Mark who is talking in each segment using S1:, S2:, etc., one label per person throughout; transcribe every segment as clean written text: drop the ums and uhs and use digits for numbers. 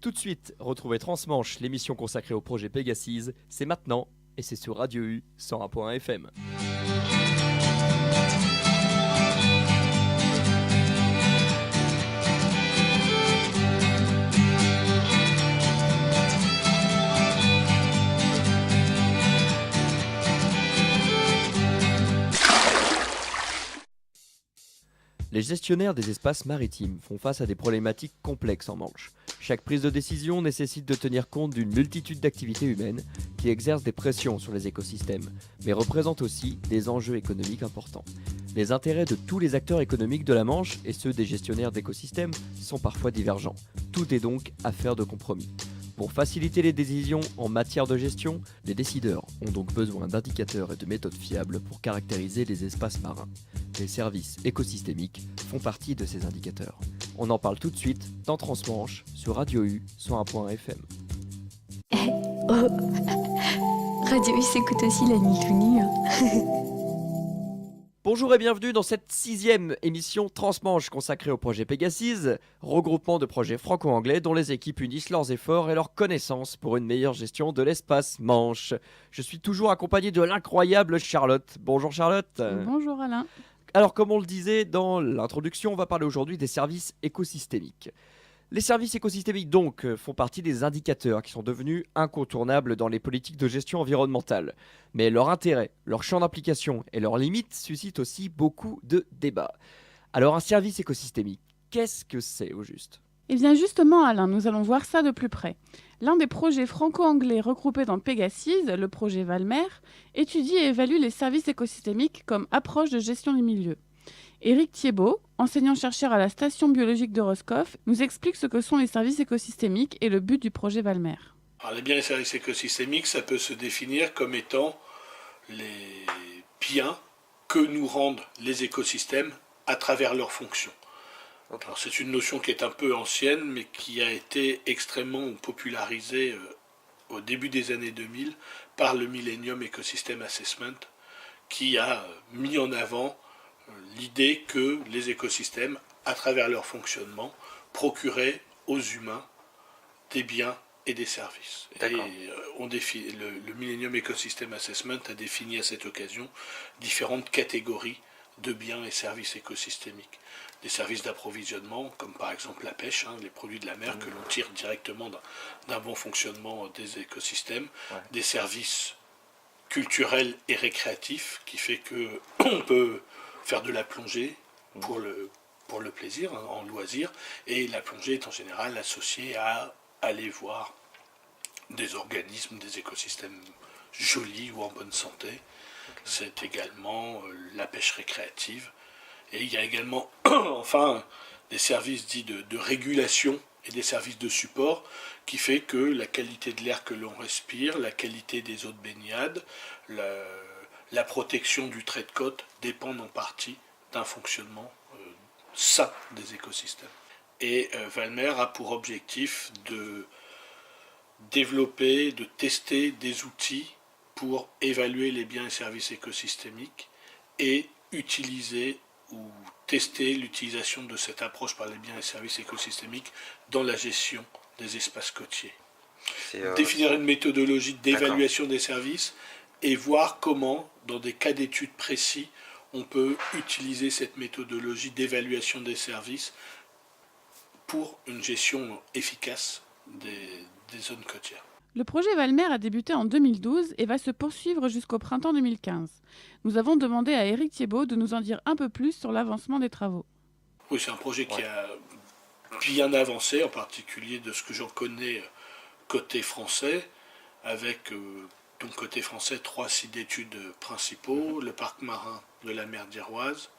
S1: Tout de suite, retrouvez Transmanche, l'émission consacrée au projet Pegasus. C'est maintenant et c'est sur Radio U 101.1 FM. Les gestionnaires des espaces maritimes font face à des problématiques complexes en Manche. Chaque prise de décision nécessite de tenir compte d'une multitude d'activités humaines qui exercent des pressions sur les écosystèmes, mais représentent aussi des enjeux économiques importants. Les intérêts de tous les acteurs économiques de la Manche et ceux des gestionnaires d'écosystèmes sont parfois divergents. Tout est donc affaire de compromis. Pour faciliter les décisions en matière de gestion, les décideurs ont donc besoin d'indicateurs et de méthodes fiables pour caractériser les espaces marins. Les services écosystémiques font partie de ces indicateurs. On en parle tout de suite dans Transmanche sur Radio U 101.1 FM.
S2: Radio U s'écoute aussi la nuit tout nu.
S1: Bonjour et bienvenue dans cette 6e émission Transmanche consacrée au projet Pegasus, regroupement de projets franco-anglais dont les équipes unissent leurs efforts et leurs connaissances pour une meilleure gestion de l'espace Manche. Je suis toujours accompagné de l'incroyable Charlotte. Bonjour Charlotte.
S3: Bonjour Alain.
S1: Alors comme on le disait dans l'introduction, on va parler aujourd'hui des services écosystémiques. Les services écosystémiques donc font partie des indicateurs qui sont devenus incontournables dans les politiques de gestion environnementale. Mais leur intérêt, leur champ d'application et leurs limites suscitent aussi beaucoup de débats. Alors un service écosystémique, qu'est-ce que c'est au juste ?
S3: Eh bien justement Alain, nous allons voir ça de plus près. L'un des projets franco-anglais regroupés dans Pegasus, le projet Valmer, étudie et évalue les services écosystémiques comme approche de gestion des milieux. Éric Thiebaud, enseignant-chercheur à la station biologique de Roscoff, nous explique ce que sont les services écosystémiques et le but du projet Valmer.
S4: Alors, les biens et services écosystémiques, ça peut se définir comme étant les biens que nous rendent les écosystèmes à travers leurs fonctions. Alors, c'est une notion qui est un peu ancienne, mais qui a été extrêmement popularisée au début des années 2000 par le Millennium Ecosystem Assessment, qui a mis en avant l'idée que les écosystèmes, à travers leur fonctionnement, procuraient aux humains des biens et des services.
S1: D'accord.
S4: Et le Millennium Ecosystem Assessment a défini à cette occasion différentes catégories de biens et services écosystémiques. Des services d'approvisionnement, comme par exemple la pêche, les produits de la mer que l'on tire directement d'un bon fonctionnement des écosystèmes. Ouais. Des services culturels et récréatifs, qui fait qu'on peut faire de la plongée pour le plaisir, en loisir, et la plongée est en général associée à aller voir des organismes, des écosystèmes jolis ou en bonne santé. Okay. C'est également la pêche récréative, et il y a également enfin des services dits de régulation et des services de support qui fait que la qualité de l'air que l'on respire, la qualité des eaux de baignade, la protection du trait de côte dépendent en partie d'un fonctionnement sain des écosystèmes. Et Valmer a pour objectif de développer, de tester des outils pour évaluer les biens et services écosystémiques et utiliser ou tester l'utilisation de cette approche par les biens et services écosystémiques dans la gestion des espaces côtiers. Définir une méthodologie d'évaluation des services et voir comment, dans des cas d'études précis, on peut utiliser cette méthodologie d'évaluation des services pour une gestion efficace des zones côtières.
S3: Le projet Valmer a débuté en 2012 et va se poursuivre jusqu'au printemps 2015. Nous avons demandé à Éric Thiebaud de nous en dire un peu plus sur l'avancement des travaux.
S4: Oui, c'est un projet qui a bien avancé, en particulier de ce que j'en connais côté français, avec donc côté français 3 sites d'études principaux, le parc marin de la mer d'Iroise,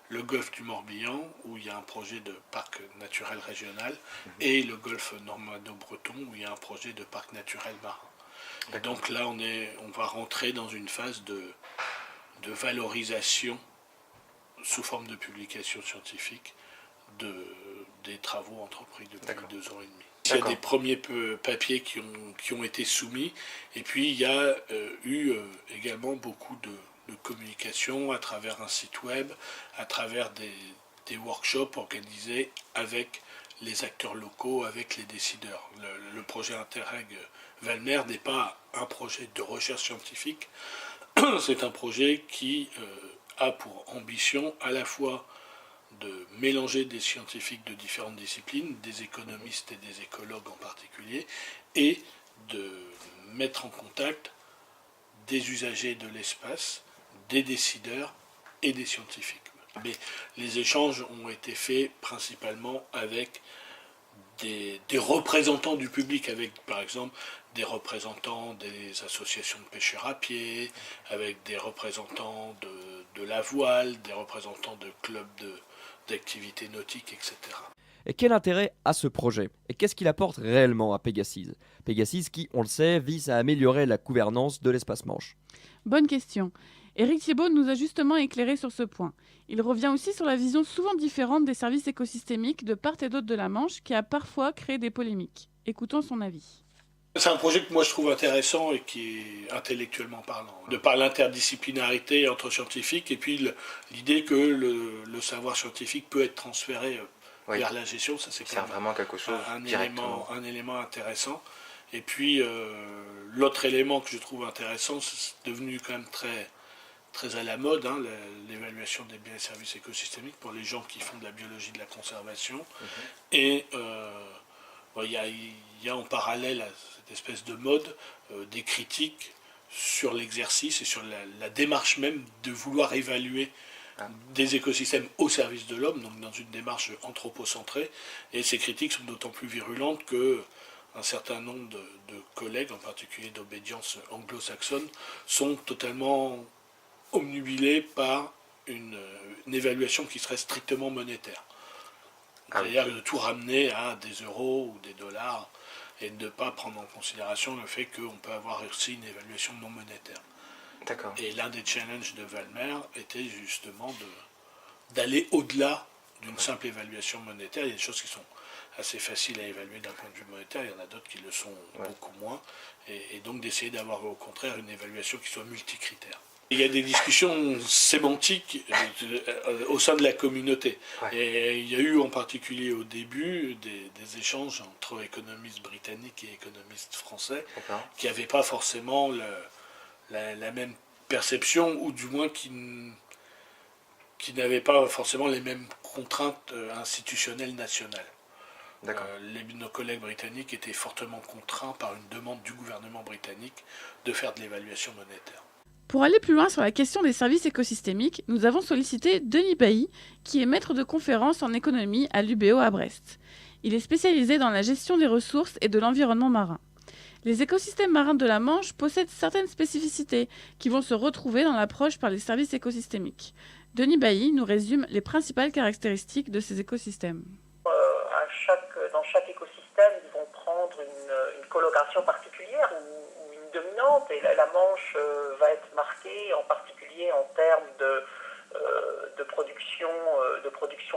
S4: le golfe du Morbihan, où il y a un projet de parc naturel régional, et le golfe normando-breton, où il y a un projet de parc naturel marin. Et donc là, on va rentrer dans une phase de valorisation sous forme de publication scientifique des travaux entrepris depuis 2 ans et demi. Il y a des premiers papiers qui ont été soumis, et puis il y a eu également beaucoup de communication à travers un site web, à travers des workshops organisés avec les acteurs locaux avec les décideurs. Le projet Interreg Valmer n'est pas un projet de recherche scientifique, c'est un projet qui a pour ambition à la fois de mélanger des scientifiques de différentes disciplines, des économistes et des écologues en particulier, et de mettre en contact des usagers de l'espace, des décideurs et des scientifiques. Mais les échanges ont été faits principalement avec des représentants du public, avec par exemple des représentants des associations de pêcheurs à pied, avec des représentants de la voile, des représentants de clubs d'activités nautiques, etc.
S1: Et quel intérêt a ce projet? Et qu'est-ce qu'il apporte réellement à Pegasus? Pegasus qui, on le sait, vise à améliorer la gouvernance de l'espace Manche.
S3: Bonne question. Éric Thiebaud nous a justement éclairé sur ce point. Il revient aussi sur la vision souvent différente des services écosystémiques de part et d'autre de la Manche qui a parfois créé des polémiques. Écoutons son avis.
S4: C'est un projet que moi je trouve intéressant et qui est intellectuellement parlant. De par l'interdisciplinarité entre scientifiques et puis l'idée que le savoir scientifique peut être transféré vers la gestion, ça c'est
S5: vraiment quelque chose
S4: un élément intéressant. Et puis l'autre élément que je trouve intéressant, c'est devenu quand même très à la mode, hein, l'évaluation des biens et services écosystémiques pour les gens qui font de la biologie de la conservation. Et il y a en parallèle à cette espèce de mode des critiques sur l'exercice et sur la démarche même de vouloir évaluer des écosystèmes au service de l'homme, donc dans une démarche anthropocentrée. Et ces critiques sont d'autant plus virulentes que un certain nombre de collègues, en particulier d'obédience anglo-saxonne, sont totalement omnubilés par une évaluation qui serait strictement monétaire. C'est-à-dire de tout ramener à des euros ou des dollars et de ne pas prendre en considération le fait qu'on peut avoir aussi une évaluation non monétaire.
S5: D'accord.
S4: Et l'un des challenges de Valmer était justement d'aller au-delà d'une simple évaluation monétaire. Il y a des choses qui sont assez faciles à évaluer d'un point de vue monétaire, il y en a d'autres qui le sont beaucoup moins, et donc d'essayer d'avoir au contraire une évaluation qui soit multicritère. Il y a des discussions sémantiques au sein de la communauté. Et il y a eu en particulier au début des échanges entre économistes britanniques et économistes français qui n'avaient pas forcément la même perception, ou du moins qui n'avaient pas forcément les mêmes contraintes institutionnelles nationales. Nos collègues britanniques étaient fortement contraints par une demande du gouvernement britannique de faire de l'évaluation monétaire.
S3: Pour aller plus loin sur la question des services écosystémiques, nous avons sollicité Denis Bailly, qui est maître de conférences en économie à l'UBO à Brest. Il est spécialisé dans la gestion des ressources et de l'environnement marin. Les écosystèmes marins de la Manche possèdent certaines spécificités qui vont se retrouver dans l'approche par les services écosystémiques. Denis Bailly nous résume les principales caractéristiques de ces écosystèmes.
S6: Dans chaque écosystème, ils vont prendre une coloration particulière ou une dominante, et la Manche va être marquée en particulier en termes de production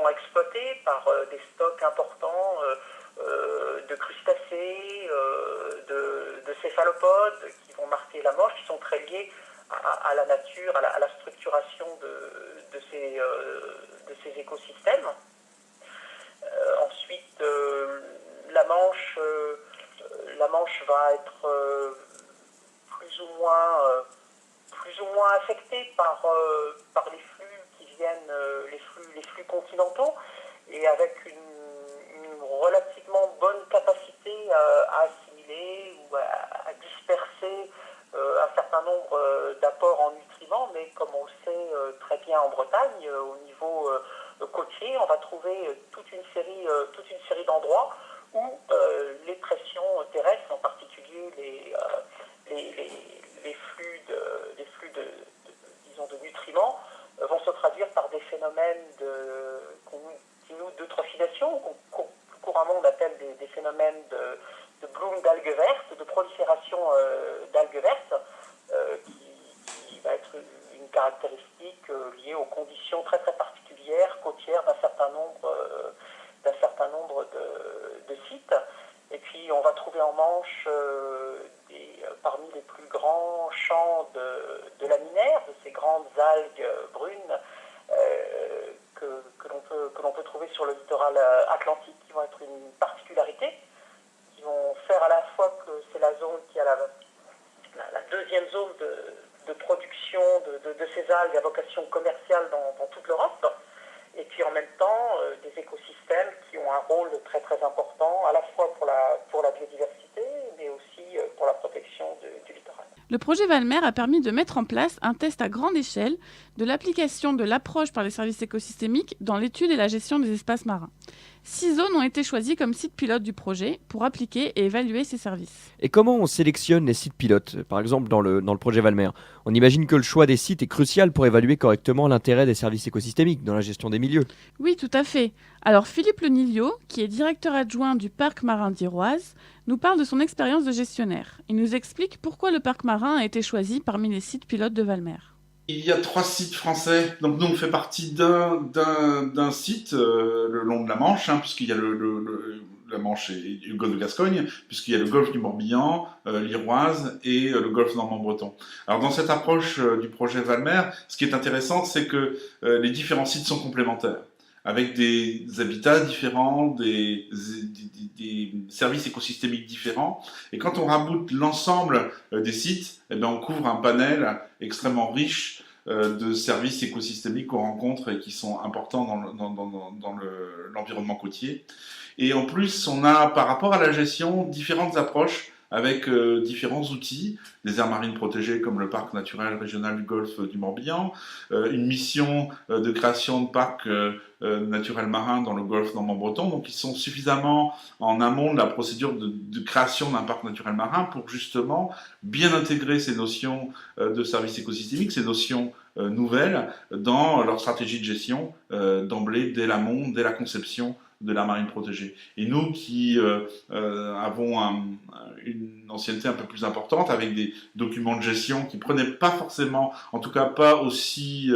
S6: exploitée par des stocks importants de crustacés, de céphalopodes qui vont marquer la Manche, qui sont très liés à la nature, à la structuration de ces écosystèmes. Ensuite, la Manche va être plus ou moins affectée par les flux qui viennent, les flux continentaux, et avec une relativement bonne capacité à assimiler ou à disperser un certain nombre d'apports en nutriments, mais comme on le sait très bien en Bretagne, au niveau côtier, on va trouver toute une série d'endroits où les pressions terrestres, en particulier les flux de nutriments, vont se traduire par des phénomènes d'eutrophisation, qu'on couramment on appelle des phénomènes de bloom d'algues vertes, de prolifération d'algues vertes, qui va être une caractéristique liée aux conditions très très particulières côtières d'un certain nombre de sites. Et puis on va trouver en Manche parmi les plus grands champs de laminaires, de ces grandes algues brunes que l'on que l'on peut trouver sur le littoral atlantique, qui vont être une particularité, qui vont faire à la fois que c'est la zone qui a la deuxième zone de production de ces algues à vocation commerciale dans toute l'Europe, et puis en même temps des écosystèmes qui ont un rôle très très important à la fois pour la biodiversité, mais aussi pour la protection du littoral.
S3: Le projet Valmer a permis de mettre en place un test à grande échelle de l'application de l'approche par les services écosystémiques dans l'étude et la gestion des espaces marins. 6 zones ont été choisies comme sites pilotes du projet pour appliquer et évaluer ces services.
S1: Et comment on sélectionne les sites pilotes, par exemple dans le projet Valmer? On imagine que le choix des sites est crucial pour évaluer correctement l'intérêt des services écosystémiques dans la gestion des milieux.
S3: Oui, tout à fait. Alors Philippe Lenilio, qui est directeur adjoint du parc marin d'Iroise, nous parle de son expérience de gestionnaire. Il nous explique pourquoi le parc marin a été choisi parmi les sites pilotes de Valmer.
S5: Il y a 3 sites français, donc nous on fait partie d'un site le long de la Manche, puisqu'il y a la Manche et le golfe de Gascogne, puisqu'il y a le golfe du Morbihan, l'Iroise et le golfe normand-breton. Alors dans cette approche du projet Valmer, ce qui est intéressant, c'est que les différents sites sont complémentaires, avec des habitats différents, des services écosystémiques différents. Et quand on raboute l'ensemble des sites, eh bien on couvre un panel extrêmement riche de services écosystémiques qu'on rencontre et qui sont importants dans l'environnement côtier. Et en plus, on a, par rapport à la gestion, différentes approches avec différents outils, des aires marines protégées comme le parc naturel régional du golfe du Morbihan, une mission de création de parcs naturels marins dans le golfe normand-breton, donc ils sont suffisamment en amont de la procédure de création d'un parc naturel marin pour justement bien intégrer ces notions de services écosystémiques, ces notions nouvelles dans leur stratégie de gestion d'emblée, dès l'amont, dès la conception de l'aire marine protégée. Et nous qui avons une ancienneté un peu plus importante, avec des documents de gestion qui prenaient pas forcément, en tout cas pas aussi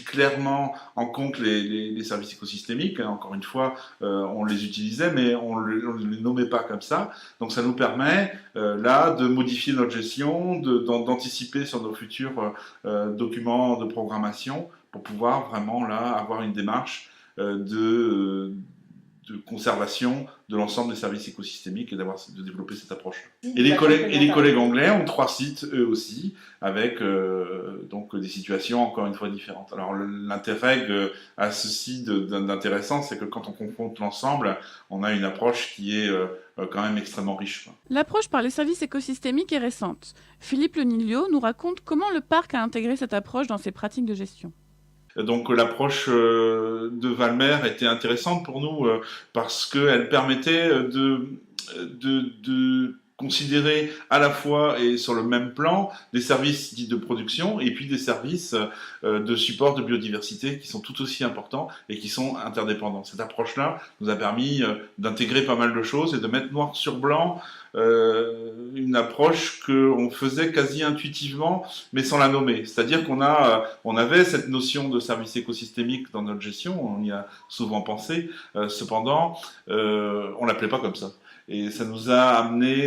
S5: clairement en compte les services écosystémiques. Encore une fois, on les utilisait, mais on ne les nommait pas comme ça. Donc ça nous permet là de modifier notre gestion, d'anticiper sur nos futurs documents de programmation, pour pouvoir vraiment là avoir une démarche de conservation de l'ensemble des services écosystémiques et de développer cette approche. Et les collègues anglais ont 3 sites eux aussi, avec donc des situations encore une fois différentes. Alors l'intérêt à ceci d'intéressant, c'est que quand on confronte l'ensemble, on a une approche qui est quand même extrêmement riche.
S3: L'approche par les services écosystémiques est récente. Philippe Lenilio nous raconte comment le parc a intégré cette approche dans ses pratiques de gestion.
S5: Donc l'approche de Valmer était intéressante pour nous parce qu'elle permettait de considérer à la fois et sur le même plan des services dits de production et puis des services de support de biodiversité qui sont tout aussi importants et qui sont interdépendants. Cette approche-là nous a permis d'intégrer pas mal de choses et de mettre noir sur blanc une approche qu'on faisait quasi intuitivement mais sans la nommer. C'est-à-dire qu'on avait cette notion de service écosystémique dans notre gestion, on y a souvent pensé, cependant on l'appelait pas comme ça. Et ça nous a amené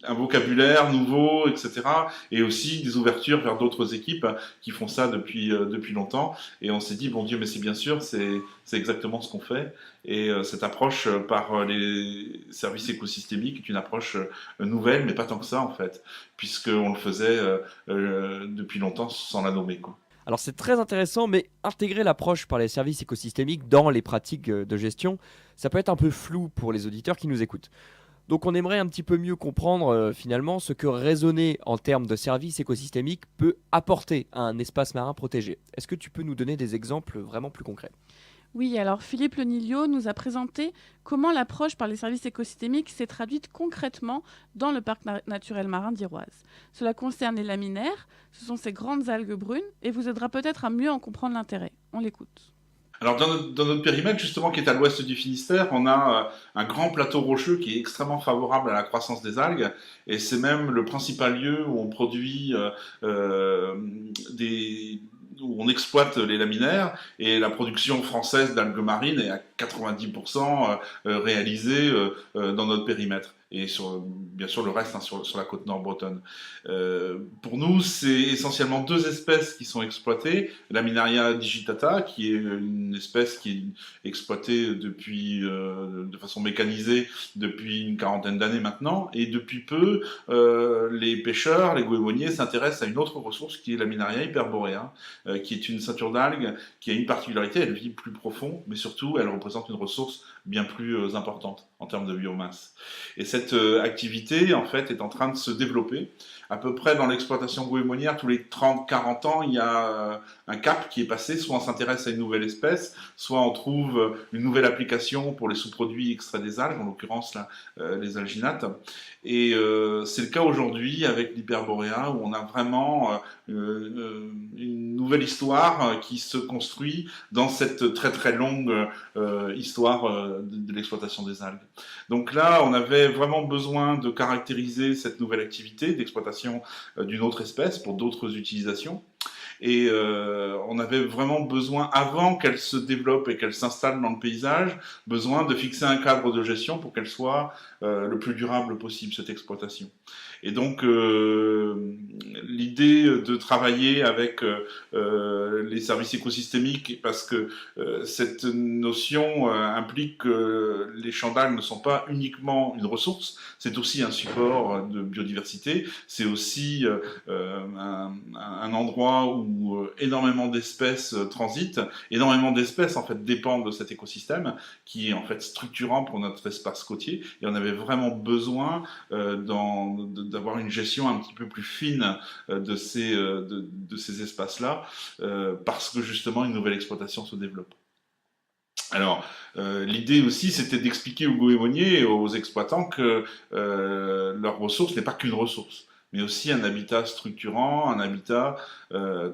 S5: un vocabulaire nouveau, etc. Et aussi des ouvertures vers d'autres équipes qui font ça depuis longtemps. Et on s'est dit, bon Dieu, mais c'est bien sûr, c'est exactement ce qu'on fait. Et cette approche par les services écosystémiques est une approche nouvelle, mais pas tant que ça en fait, puisqu'on le faisait depuis longtemps sans la nommer, quoi.
S1: Alors c'est très intéressant, mais intégrer l'approche par les services écosystémiques dans les pratiques de gestion, ça peut être un peu flou pour les auditeurs qui nous écoutent. Donc on aimerait un petit peu mieux comprendre finalement ce que raisonner en termes de services écosystémiques peut apporter à un espace marin protégé. Est-ce que tu peux nous donner des exemples vraiment plus concrets ?
S3: Oui, alors Philippe Lenilio nous a présenté comment l'approche par les services écosystémiques s'est traduite concrètement dans le parc naturel marin d'Iroise. Cela concerne les laminaires, ce sont ces grandes algues brunes, et vous aidera peut-être à mieux en comprendre l'intérêt. On l'écoute.
S5: Alors dans notre périmètre justement qui est à l'ouest du Finistère, on a un grand plateau rocheux qui est extrêmement favorable à la croissance des algues et c'est même le principal lieu où on produit où on exploite les laminaires et la production française d'algues marines est à 90% réalisée dans notre périmètre. et bien sûr le reste sur la côte nord bretonne. Pour nous, c'est essentiellement 2 espèces qui sont exploitées. La Minaria digitata, qui est une espèce qui est exploitée de façon mécanisée depuis une quarantaine d'années maintenant, et depuis peu, les pêcheurs, les goémoniers s'intéressent à une autre ressource qui est la Minaria hyperborea, qui est une ceinture d'algues qui a une particularité, elle vit plus profond, mais surtout elle représente une ressource bien plus importante en termes de biomasse. Et cette activité, en fait, est en train de se développer. À peu près dans l'exploitation goémonière, tous les 30-40 ans, il y a un cap qui est passé, soit on s'intéresse à une nouvelle espèce, soit on trouve une nouvelle application pour les sous-produits extraits des algues, en l'occurrence là, les alginates. Et c'est le cas aujourd'hui avec l'hyperborea, où on a vraiment une nouvelle histoire qui se construit dans cette très très longue histoire de l'exploitation des algues. Donc là, on avait vraiment besoin de caractériser cette nouvelle activité d'exploitation d'une autre espèce pour d'autres utilisations. Et on avait vraiment besoin, avant qu'elle se développe et qu'elle s'installe dans le paysage, besoin de fixer un cadre de gestion pour qu'elle soit le plus durable possible, cette exploitation. Et donc, l'idée de travailler avec les services écosystémiques, parce que cette notion implique que les champs d'algues ne sont pas uniquement une ressource, c'est aussi un support de biodiversité, c'est aussi un endroit où énormément d'espèces transitent, énormément d'espèces en fait dépendent de cet écosystème qui est en fait structurant pour notre espace côtier, et on avait vraiment besoin d'avoir une gestion un petit peu plus fine de ces espaces-là, parce que justement une nouvelle exploitation se développe. Alors, l'idée aussi, c'était d'expliquer aux goémoniers et aux exploitants que leur ressource n'est pas qu'une ressource, mais aussi un habitat structurant, un habitat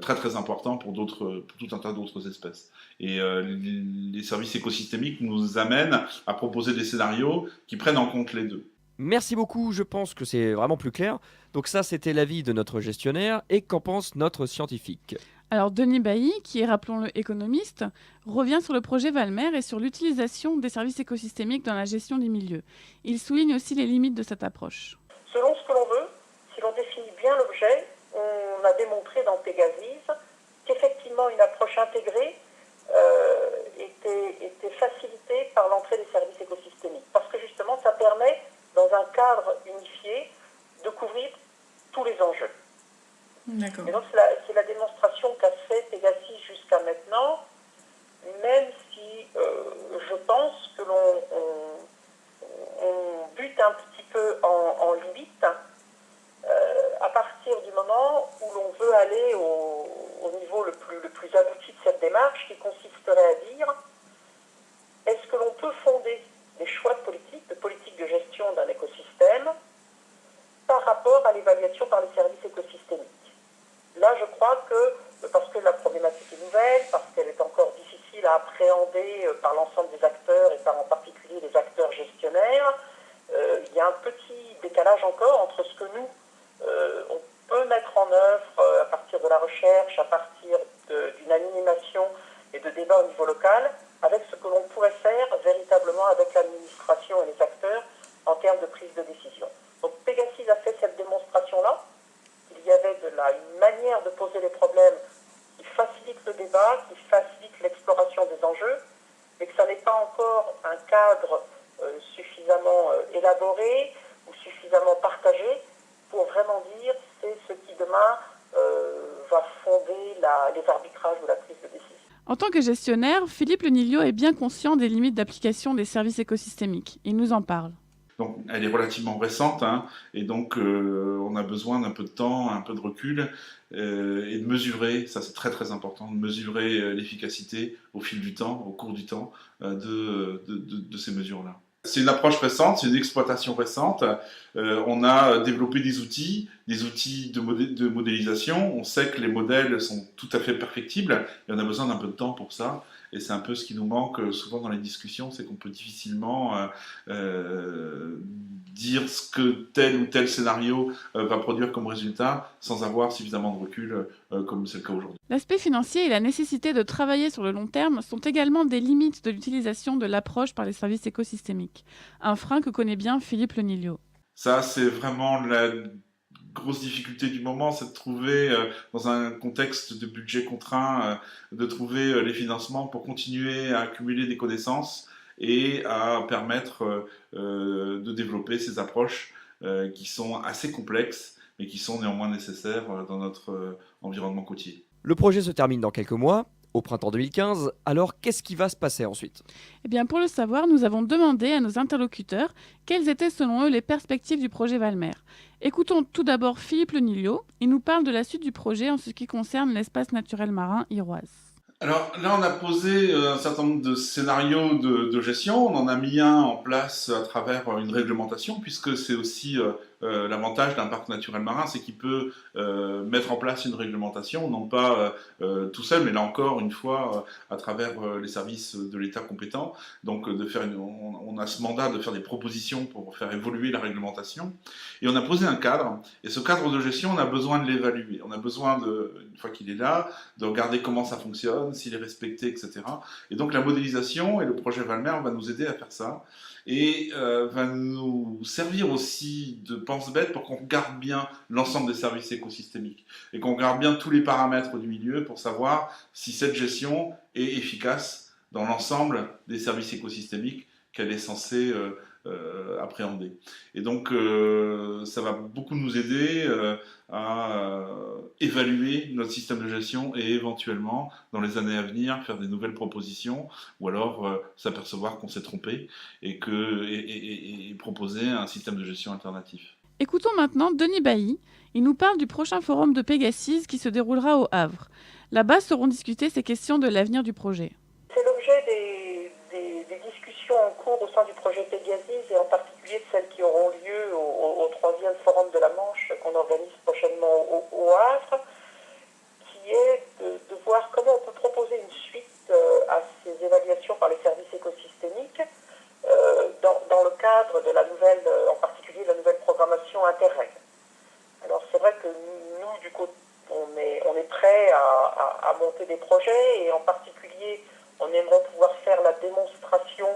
S5: très très important pour tout un tas d'autres espèces. Et les services écosystémiques nous amènent à proposer des scénarios qui prennent en compte les deux.
S1: Merci beaucoup, je pense que c'est vraiment plus clair. Donc ça, c'était l'avis de notre gestionnaire. Et qu'en pense notre scientifique ?
S3: Alors Denis Bailly, qui est, rappelons-le, économiste, revient sur le projet Valmer et sur l'utilisation des services écosystémiques dans la gestion des milieux. Il souligne aussi les limites de cette approche.
S6: Selon ce que l'on veut, si l'on définit bien l'objet, on a démontré dans Pégasis qu'effectivement une approche intégrée était facilitée par l'entrée des services écosystémiques. Parce que justement, ça permet, dans un cadre unifié, de couvrir tous les enjeux.
S2: D'accord.
S6: Et donc c'est la démonstration qu'a fait Pégasis jusqu'à maintenant, même si je pense que l'on bute un petit peu en limite à partir du moment où l'on veut aller au niveau le plus abouti de cette démarche, qui consisterait à dire: est-ce que l'on peut fonder les choix de politique de gestion d'un écosystème par rapport à l'évaluation par les services écosystémiques? Là, je crois que, parce que la problématique est nouvelle, parce qu'elle est encore difficile à appréhender par l'ensemble des acteurs, et par en particulier les acteurs gestionnaires, il y a un petit décalage encore entre ce que nous, on peut mettre en œuvre à partir de la recherche, à partir d'une animation et de débats au niveau local, avec ce que l'on pourrait faire véritablement avec l'administration et les acteurs en termes de prise de décision. Donc Pégasis a fait cette démonstration-là. Il y avait une manière de poser les problèmes qui facilite le débat, qui facilite l'exploration des enjeux, mais que ça n'est pas encore un cadre suffisamment élaboré ou suffisamment partagé pour vraiment dire c'est ce qui demain va fonder les arbitrages ou la prise de décision.
S3: En tant que gestionnaire, Philippe Lenilio est bien conscient des limites d'application des services écosystémiques. Il nous en parle.
S5: Donc, elle est relativement récente, hein, et donc on a besoin d'un peu de temps, un peu de recul, et de mesurer, ça c'est très très important, de mesurer l'efficacité au fil du temps, au cours du temps, de ces mesures-là. C'est une approche récente, c'est une exploitation récente. On a développé des outils de modélisation. On sait que les modèles sont tout à fait perfectibles, et on a besoin d'un peu de temps pour ça. Et c'est un peu ce qui nous manque souvent dans les discussions, c'est qu'on peut difficilement dire ce que tel ou tel scénario va produire comme résultat sans avoir suffisamment de recul comme c'est le cas aujourd'hui.
S3: L'aspect financier et la nécessité de travailler sur le long terme sont également des limites de l'utilisation de l'approche par les services écosystémiques. Un frein que connaît bien Philippe Lenilio.
S5: Ça, c'est vraiment la grosse difficulté du moment, c'est de trouver, dans un contexte de budget contraint, de trouver les financements pour continuer à accumuler des connaissances et à permettre de développer ces approches qui sont assez complexes, mais qui sont néanmoins nécessaires dans notre environnement côtier.
S1: Le projet se termine dans quelques mois, au printemps 2015. Alors, qu'est-ce qui va se passer ensuite ?
S3: Eh bien, pour le savoir, nous avons demandé à nos interlocuteurs quelles étaient selon eux les perspectives du projet Valmer. Écoutons tout d'abord Philippe Lenilio. Il nous parle de la suite du projet en ce qui concerne l'espace naturel marin Iroise.
S5: Alors là, on a posé un certain nombre de scénarios de gestion. On en a mis un en place à travers une réglementation, puisque c'est aussi l'avantage d'un parc naturel marin, c'est qu'il peut mettre en place une réglementation, non pas tout seul, mais là encore, une fois, à travers les services de l'État compétent. Donc, on a ce mandat de faire des propositions pour faire évoluer la réglementation. Et on a posé un cadre. Et ce cadre de gestion, on a besoin de l'évaluer. On a besoin, une fois qu'il est là, de regarder comment ça fonctionne, s'il est respecté, etc. Et donc la modélisation et le projet Valmer va nous aider à faire ça et va nous servir aussi de pense-bête pour qu'on regarde bien l'ensemble des services écosystémiques et qu'on regarde bien tous les paramètres du milieu pour savoir si cette gestion est efficace dans l'ensemble des services écosystémiques qu'elle est censée appréhender. Et donc ça va beaucoup nous aider à évaluer notre système de gestion et éventuellement dans les années à venir faire des nouvelles propositions ou alors s'apercevoir qu'on s'est trompé et proposer un système de gestion alternatif.
S3: Écoutons maintenant Denis Bailly. Il nous parle du prochain forum de Pégasis qui se déroulera au Havre. Là-bas seront discutées ces questions de l'avenir du projet.
S6: C'est l'objet des discussions en cours au sein du projet Pégasis et en particulier de celles qui auront lieu au 3e forum de la Manche qu'on organise prochainement au Havre, qui est de voir comment on peut proposer une suite à ces évaluations par les services écosystémiques dans le cadre de la nouvelle, en particulier de la nouvelle programmation Interreg. Alors c'est vrai que nous, du coup, on est prêts à monter des projets et en particulier on aimerait pouvoir faire la démonstration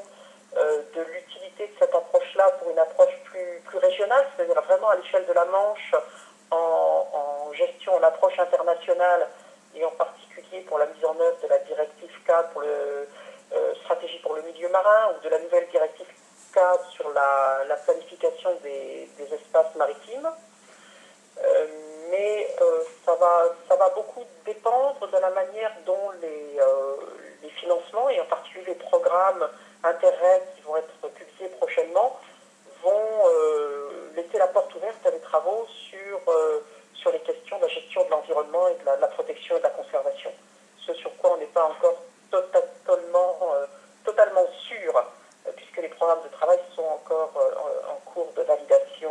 S6: de l'utilité de cette approche-là pour une approche plus régionale, c'est-à-dire vraiment à l'échelle de la Manche, en gestion, en approche internationale, et en particulier pour la mise en œuvre de la directive cadre pour stratégie pour le milieu marin, ou de la nouvelle directive cadre sur la planification des espaces maritimes. Mais ça va beaucoup dépendre de la manière dont les financements, et en particulier les programmes Interreg qui vont être publiés prochainement, vont laisser la porte ouverte à des travaux sur les questions de la gestion de l'environnement et de la protection et de la conservation. Ce sur quoi on n'est pas encore totalement sûr, puisque les programmes de travail sont encore en cours de validation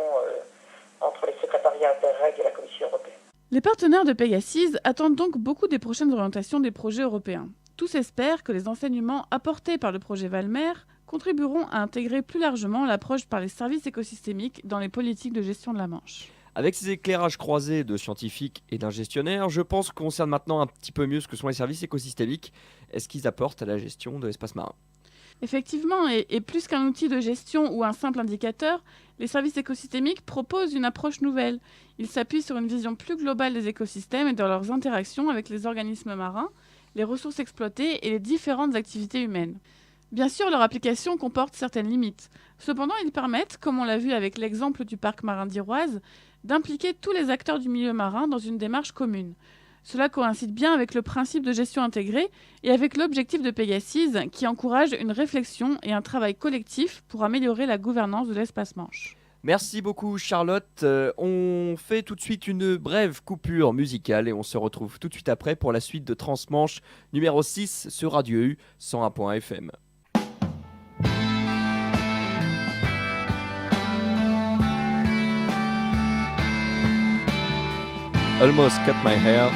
S6: entre les secrétariats Interreg et la Commission européenne.
S3: Les partenaires de Pégasis attendent donc beaucoup des prochaines orientations des projets européens. Tous espèrent que les enseignements apportés par le projet Valmer contribueront à intégrer plus largement l'approche par les services écosystémiques dans les politiques de gestion de la Manche.
S1: Avec ces éclairages croisés de scientifiques et d'un gestionnaire, je pense qu'on concerne maintenant un petit peu mieux ce que sont les services écosystémiques et ce qu'ils apportent à la gestion de l'espace marin.
S3: Effectivement, et plus qu'un outil de gestion ou un simple indicateur, les services écosystémiques proposent une approche nouvelle. Ils s'appuient sur une vision plus globale des écosystèmes et de leurs interactions avec les organismes marins, les ressources exploitées et les différentes activités humaines. Bien sûr, leur application comporte certaines limites. Cependant, ils permettent, comme on l'a vu avec l'exemple du parc marin d'Iroise, d'impliquer tous les acteurs du milieu marin dans une démarche commune. Cela coïncide bien avec le principe de gestion intégrée et avec l'objectif de Pégasis qui encourage une réflexion et un travail collectif pour améliorer la gouvernance de l'espace Manche.
S1: Merci beaucoup Charlotte. On fait tout de suite une brève coupure musicale et on se retrouve tout de suite après pour la suite de Transmanche numéro 6 sur Radio U 101.1 FM. Almost Cut My Hair,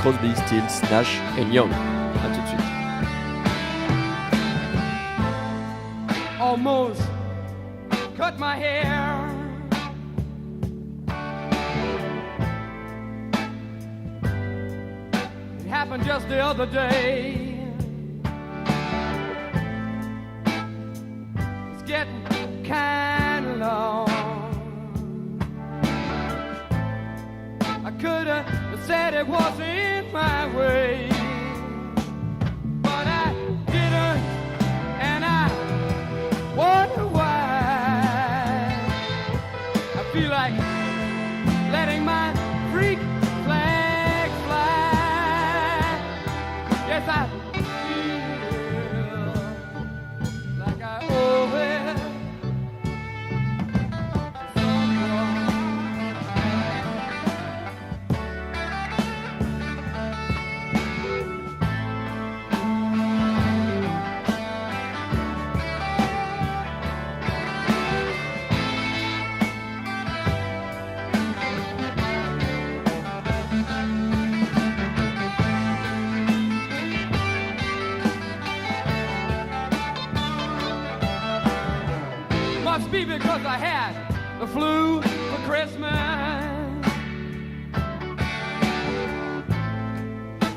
S1: Crosby, Stills, Nash & Young. A tout de suite.
S7: Almost cut my hair. It happened just the other day. It's getting kind of long. said it wasn't my way. But I didn't, and I wonder why. I feel like letting my freak flag fly. Yes, I feel like I owe it to someone. Must be because I had the flu for Christmas.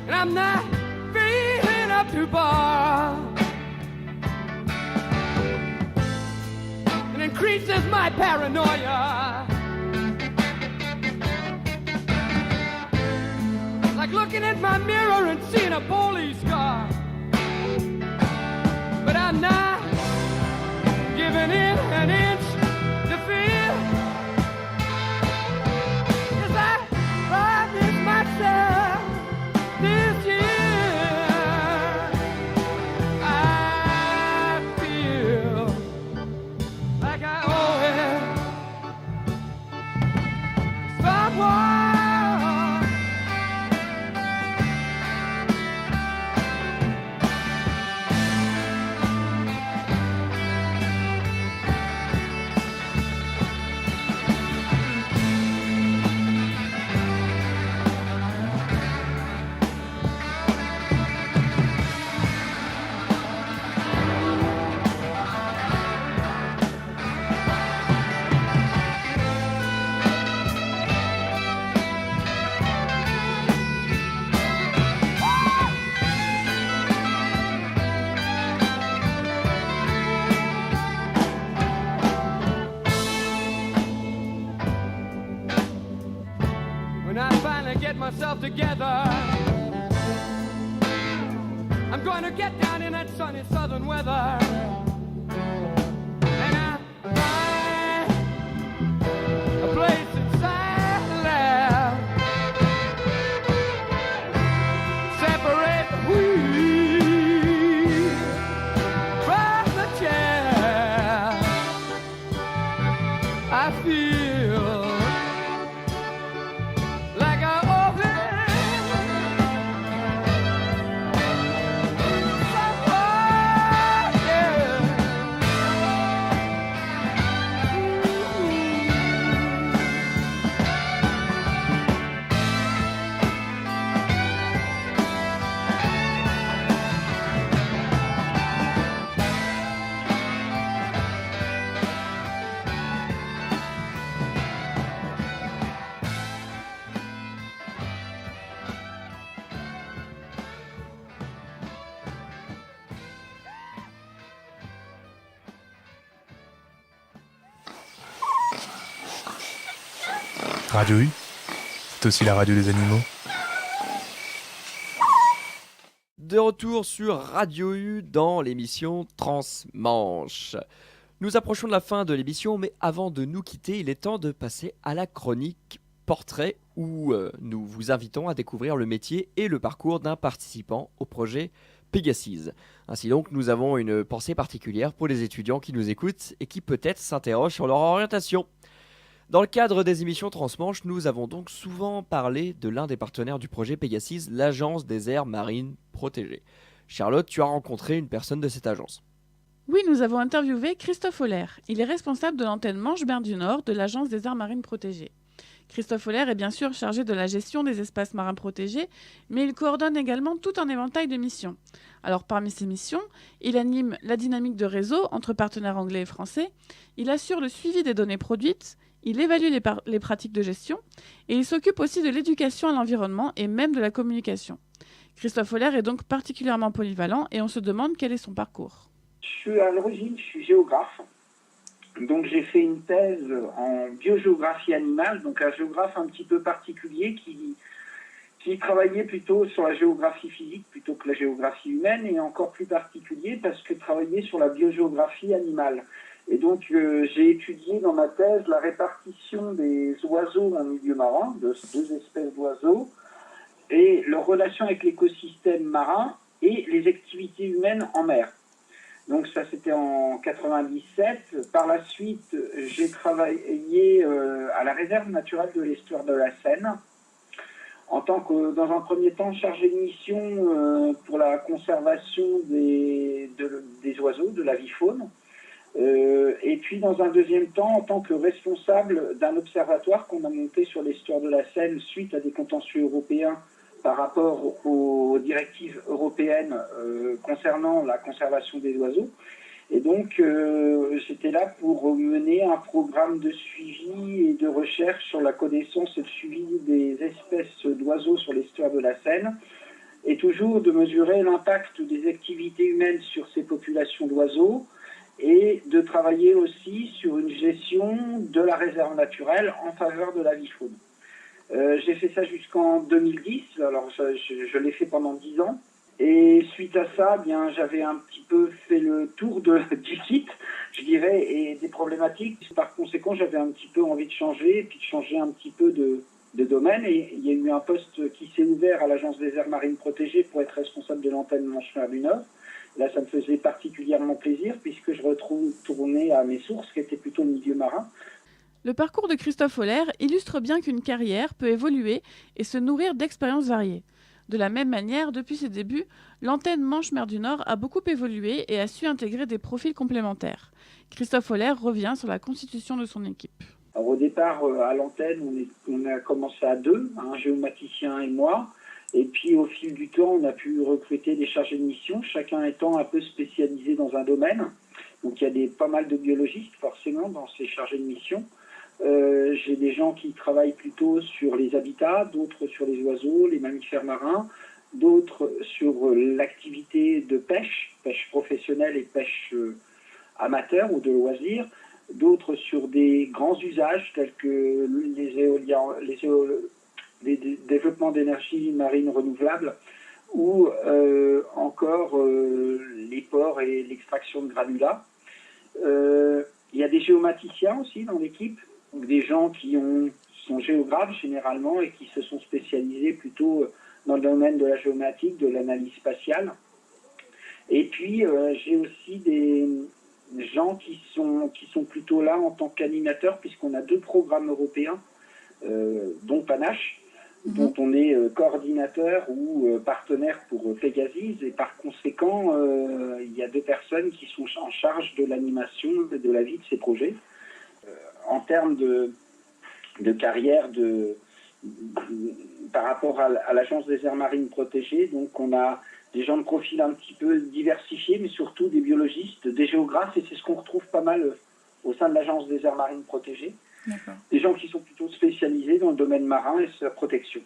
S7: And I'm not feeling up to bar. It increases my paranoia. Like looking at my mirror and seeing a police car. But I'm not giving in an inch to feel. 'Cause I promised myself this year. I feel like I owe it to someone. When I finally get myself together, I'm going to get down in that sunny southern weather. And I find a place inside the lab. Separate the wheat from the chair. I feel like I owe it someone, yeah.
S8: Radio U, c'est aussi la radio des animaux.
S1: De retour sur Radio U dans l'émission Transmanche. Nous approchons de la fin de l'émission, mais avant de nous quitter, il est temps de passer à la chronique Portrait où nous vous invitons à découvrir le métier et le parcours d'un participant au projet Pegasus. Ainsi donc, nous avons une pensée particulière pour les étudiants qui nous écoutent et qui peut-être s'interrogent sur leur orientation. Dans le cadre des émissions Transmanche, nous avons donc souvent parlé de l'un des partenaires du projet Pegasus, l'Agence des aires marines protégées. Charlotte, tu as rencontré une personne de cette agence.
S3: Oui, nous avons interviewé Christophe Holler. Il est responsable de l'antenne Manche-Mer du Nord de l'Agence des aires marines protégées. Christophe Holler est bien sûr chargé de la gestion des espaces marins protégés, mais il coordonne également tout un éventail de missions. Alors parmi ces missions, il anime la dynamique de réseau entre partenaires anglais et français, il assure le suivi des données produites, il évalue les pratiques de gestion et il s'occupe aussi de l'éducation à l'environnement et même de la communication. Christophe Holler est donc particulièrement polyvalent et on se demande quel est son parcours.
S9: À l'origine, je suis géographe. Donc j'ai fait une thèse en biogéographie animale, donc un géographe un petit peu particulier qui travaillait plutôt sur la géographie physique plutôt que la géographie humaine, et encore plus particulier parce que travaillait sur la biogéographie animale. Et donc j'ai étudié dans ma thèse la répartition des oiseaux en milieu marin, de 2 espèces d'oiseaux, et leur relation avec l'écosystème marin et les activités humaines en mer. Donc ça, c'était en 97. Par la suite, j'ai travaillé à la réserve naturelle de l'estuaire de la Seine, en tant que, dans un premier temps, chargé de mission pour la conservation des oiseaux, de la vie faune. Et puis, dans un deuxième temps, en tant que responsable d'un observatoire qu'on a monté sur l'estuaire de la Seine suite à des contentieux européens par rapport aux directives européennes concernant la conservation des oiseaux. Et donc, j'étais là pour mener un programme de suivi et de recherche sur la connaissance et le suivi des espèces d'oiseaux sur l'estuaire de la Seine, et toujours de mesurer l'impact des activités humaines sur ces populations d'oiseaux, et de travailler aussi sur une gestion de la réserve naturelle en faveur de la vie faune. J'ai fait ça jusqu'en 2010, alors je l'ai fait pendant 10 ans. Et suite à ça, bien, j'avais un petit peu fait le tour du site, je dirais, et des problématiques. Par conséquent, j'avais un petit peu envie de changer, et puis de changer un petit peu de domaine. Et il y a eu un poste qui s'est ouvert à l'Agence des aires marines protégées pour être responsable de l'antenne Manche-Mer du Nord. Là, ça me faisait particulièrement plaisir, puisque je retournais à mes sources, qui étaient plutôt le milieu marin.
S3: Le parcours de Christophe Holler illustre bien qu'une carrière peut évoluer et se nourrir d'expériences variées. De la même manière, depuis ses débuts, l'antenne Manche-Mer du Nord a beaucoup évolué et a su intégrer des profils complémentaires. Christophe Holler revient sur la constitution de son équipe.
S9: Alors, au départ, à l'antenne, on a commencé à 2, un géomaticien et moi. Et puis, au fil du temps, on a pu recruter des chargés de mission, chacun étant un peu spécialisé dans un domaine. Donc, il y a pas mal de biologistes, forcément, dans ces chargés de mission. J'ai des gens qui travaillent plutôt sur les habitats, d'autres sur les oiseaux, les mammifères marins, d'autres sur l'activité de pêche professionnelle et pêche amateur ou de loisirs, d'autres sur des grands usages tels que les éoliens, les développements d'énergie marine renouvelable, ou encore les ports et l'extraction de granulats. Il y a des géomaticiens aussi dans l'équipe, donc des gens qui sont géographes généralement et qui se sont spécialisés plutôt dans le domaine de la géomatique, de l'analyse spatiale. Et puis j'ai aussi des gens qui sont plutôt là en tant qu'animateurs, puisqu'on a 2 programmes européens, dont Panache, dont on est coordinateur ou partenaire pour Pegasus, et par conséquent, il y a 2 personnes qui sont en charge de l'animation et de la vie de ces projets. En termes de carrière, par rapport à l'Agence des aires marines protégées, donc on a des gens de profil un petit peu diversifiés, mais surtout des biologistes, des géographes, et c'est ce qu'on retrouve pas mal au sein de l'Agence des aires marines protégées.
S3: D'accord.
S9: Des gens qui sont plutôt spécialisés dans le domaine marin et sa protection.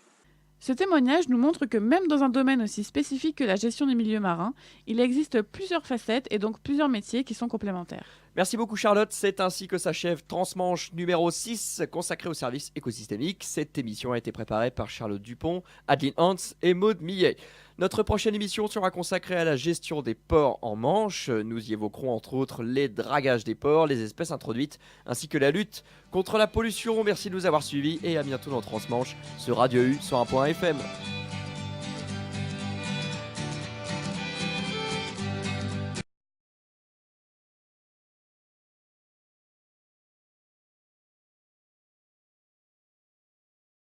S3: Ce témoignage nous montre que même dans un domaine aussi spécifique que la gestion des milieux marins, il existe plusieurs facettes et donc plusieurs métiers qui sont complémentaires.
S1: Merci beaucoup Charlotte, c'est ainsi que s'achève Transmanche numéro 6 consacré au service écosystémique. Cette émission a été préparée par Charlotte Dupont, Adeline Hans et Maude Millet. Notre prochaine émission sera consacrée à la gestion des ports en Manche. Nous y évoquerons entre autres les dragages des ports, les espèces introduites, ainsi que la lutte contre la pollution. Merci de nous avoir suivis et à bientôt dans Transmanche sur Radio U 101.fm.